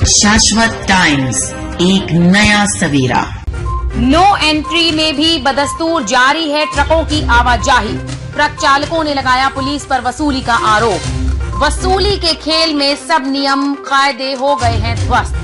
शाश्वत टाइम्स, एक नया सवेरा। नो एंट्री में भी बदस्तूर जारी है ट्रकों की आवाजाही। ट्रक चालकों ने लगाया पुलिस पर वसूली का आरोप। वसूली के खेल में सब नियम कायदे हो गए हैं ध्वस्त।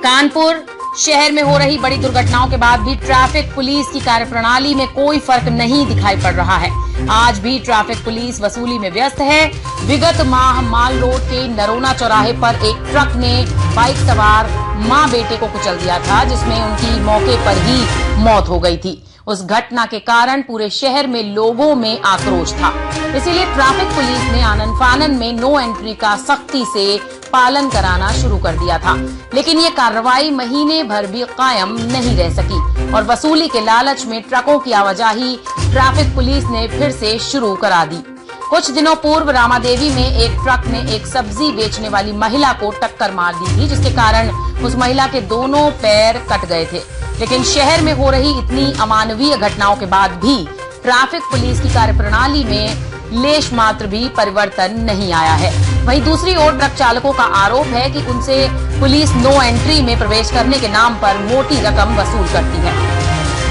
कानपुर शहर में हो रही बड़ी दुर्घटनाओं के बाद भी ट्रैफिक पुलिस की कार्यप्रणाली में कोई फर्क नहीं दिखाई पड़ रहा है। आज भी ट्रैफिक पुलिस वसूली में व्यस्त है। विगत माह माल रोड के नरोना चौराहे पर एक ट्रक ने बाइक सवार मां बेटे को कुचल दिया था, जिसमें उनकी मौके पर ही मौत हो गई थी। उस घटना के कारण पूरे शहर में लोगों में आक्रोश था। इसीलिए ट्रैफिक पुलिस ने आनन फानन में नो एंट्री का सख्ती से पालन कराना शुरू कर दिया था, लेकिन ये कार्रवाई महीने भर भी कायम नहीं रह सकी और वसूली के लालच में ट्रकों की आवाजाही ट्रैफिक पुलिस ने फिर से शुरू करा दी। कुछ दिनों पूर्व रामादेवी में एक ट्रक ने एक सब्जी बेचने वाली महिला को टक्कर मार दी थी, जिसके कारण उस महिला के दोनों पैर कट गए थे। लेकिन शहर में हो रही इतनी अमानवीय घटनाओं के बाद भी ट्रैफिक पुलिस की कार्यप्रणाली में लेश मात्र भी परिवर्तन नहीं आया है। वहीं दूसरी ओर ट्रक चालकों का आरोप है कि उनसे पुलिस नो एंट्री में प्रवेश करने के नाम पर मोटी रकम वसूल करती है।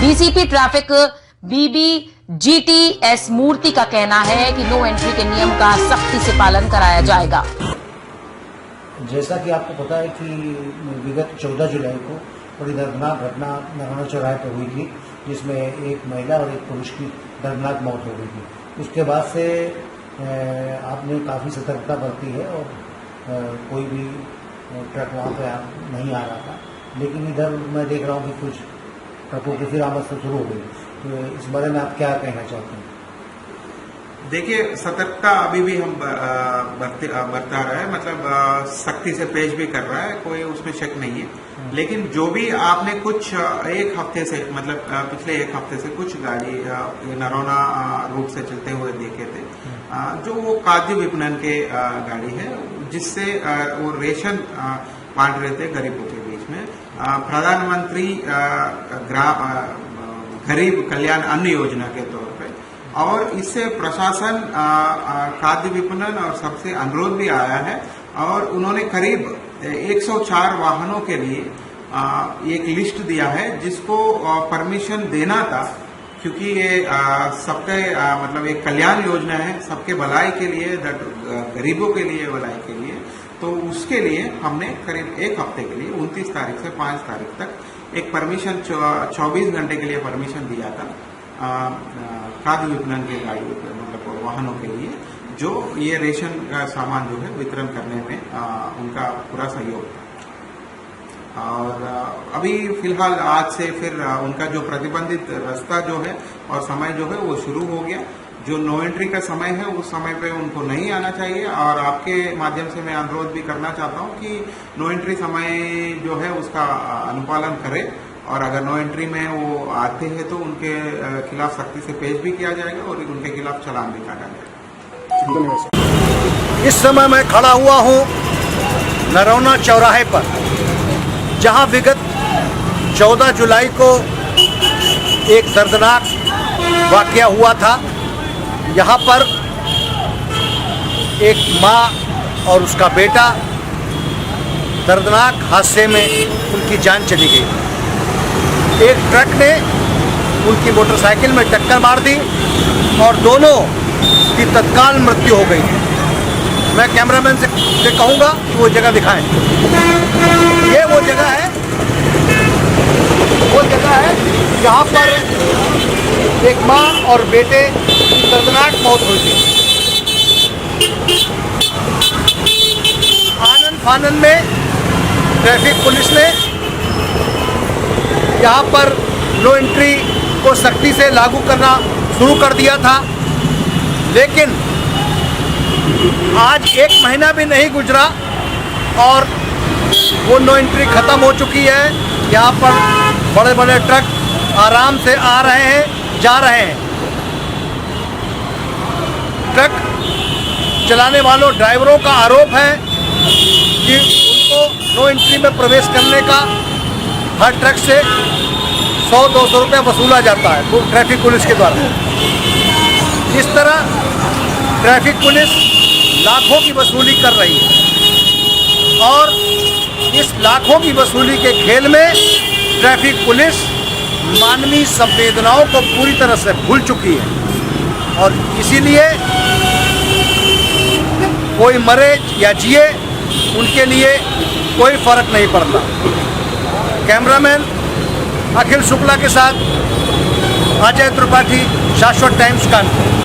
डीसीपी ट्रैफिक BBGTS मूर्ति का कहना है कि नो एंट्री के नियम का सख्ती से पालन कराया जाएगा। जैसा कि आपको पता है कि विगत 14 जुलाई को बड़ी दर्दनाक घटना नरोना चौराहे पर हुई थी, जिसमें एक महिला और एक पुरुष की दर्दनाक मौत हो गई थी। उसके बाद से आपने काफ़ी सतर्कता बरती है और कोई भी ट्रक वहाँ पर नहीं आ रहा था, लेकिन इधर मैं देख रहा हूँ कि कुछ ट्रकों की फिर आमद से शुरू हो गई। तो इस बारे में आप क्या कहना चाहते हैं? देखिए, सतर्कता अभी भी हम बरता रहा है, मतलब सख्ती से पेश भी कर रहा है, कोई उसमें शक नहीं है। लेकिन जो भी आपने कुछ एक हफ्ते से, मतलब पिछले एक हफ्ते से कुछ गाड़ी नरोना रूट से चलते हुए देखे थे, जो वो खाद्य विपणन के गाड़ी है, जिससे वो रेशन बांट रहे थे गरीबों के बीच में। प्रधानमंत्री गरीब कल्याण अन्न योजना के तौर पे, और इससे प्रशासन खाद्य विपणन और सबसे अनुरोध भी आया है, और उन्होंने करीब 104 वाहनों के लिए एक लिस्ट दिया है, जिसको परमिशन देना था, क्योंकि ये सबके मतलब एक कल्याण योजना है, सबके भलाई के लिए, गरीबों के लिए, भलाई के लिए। तो उसके लिए हमने करीब एक हफ्ते के लिए 29 तारीख से 5 तारीख तक एक परमिशन 24 घंटे के लिए परमिशन दिया था खाद्य विपणन के गाड़ी, मतलब वाहनों के लिए, जो ये रेशन का सामान जो है वितरण करने में उनका पूरा सहयोग था। और अभी फिलहाल आज से फिर उनका जो प्रतिबंधित रास्ता जो है और समय जो है वो शुरू हो गया। जो नो एंट्री का समय है उस समय पे उनको नहीं आना चाहिए, और आपके माध्यम से मैं अनुरोध भी करना चाहता हूँ कि नो एंट्री समय जो है उसका अनुपालन करें, और अगर नो एंट्री में वो आते हैं तो उनके खिलाफ सख्ती से पेश भी किया जाएगा और उनके खिलाफ चालान भी काटा जाएगा। इस समय मैं खड़ा हुआ हूँ नरोना चौराहे पर, जहाँ विगत 14 जुलाई को एक दर्दनाक वाकया हुआ था। यहाँ पर एक माँ और उसका बेटा दर्दनाक हादसे में उनकी जान चली गई। एक ट्रक ने उनकी मोटरसाइकिल में टक्कर मार दी और दोनों की तत्काल मृत्यु हो गई। मैं कैमरामैन से कहूँगा कि वो जगह दिखाएं। ये वो जगह है जहाँ पर एक माँ और बेटे की दर्दनाक मौत हुई थी। आनन फानन में ट्रैफिक पुलिस ने यहाँ पर नो एंट्री को सख्ती से लागू करना शुरू कर दिया था, लेकिन आज 1 महीना भी नहीं गुजरा और वो नो एंट्री ख़त्म हो चुकी है। यहाँ पर बड़े बड़े ट्रक आराम से आ रहे हैं, जा रहे हैं। ट्रक चलाने वालों ड्राइवरों का आरोप है कि उनको नो एंट्री में प्रवेश करने का हर ट्रक से 100-200 रुपये वसूला जाता है ट्रैफिक पुलिस के द्वारा। इस तरह ट्रैफिक पुलिस लाखों की वसूली कर रही है और इस लाखों की वसूली के खेल में ट्रैफिक पुलिस मानवीय संवेदनाओं को पूरी तरह से भूल चुकी है और इसीलिए कोई मरे या जिए उनके लिए कोई फर्क नहीं पड़ता। कैमरामैन अखिल शुक्ला के साथ अजय त्रिपाठी, शाश्वत टाइम्स कानपुर।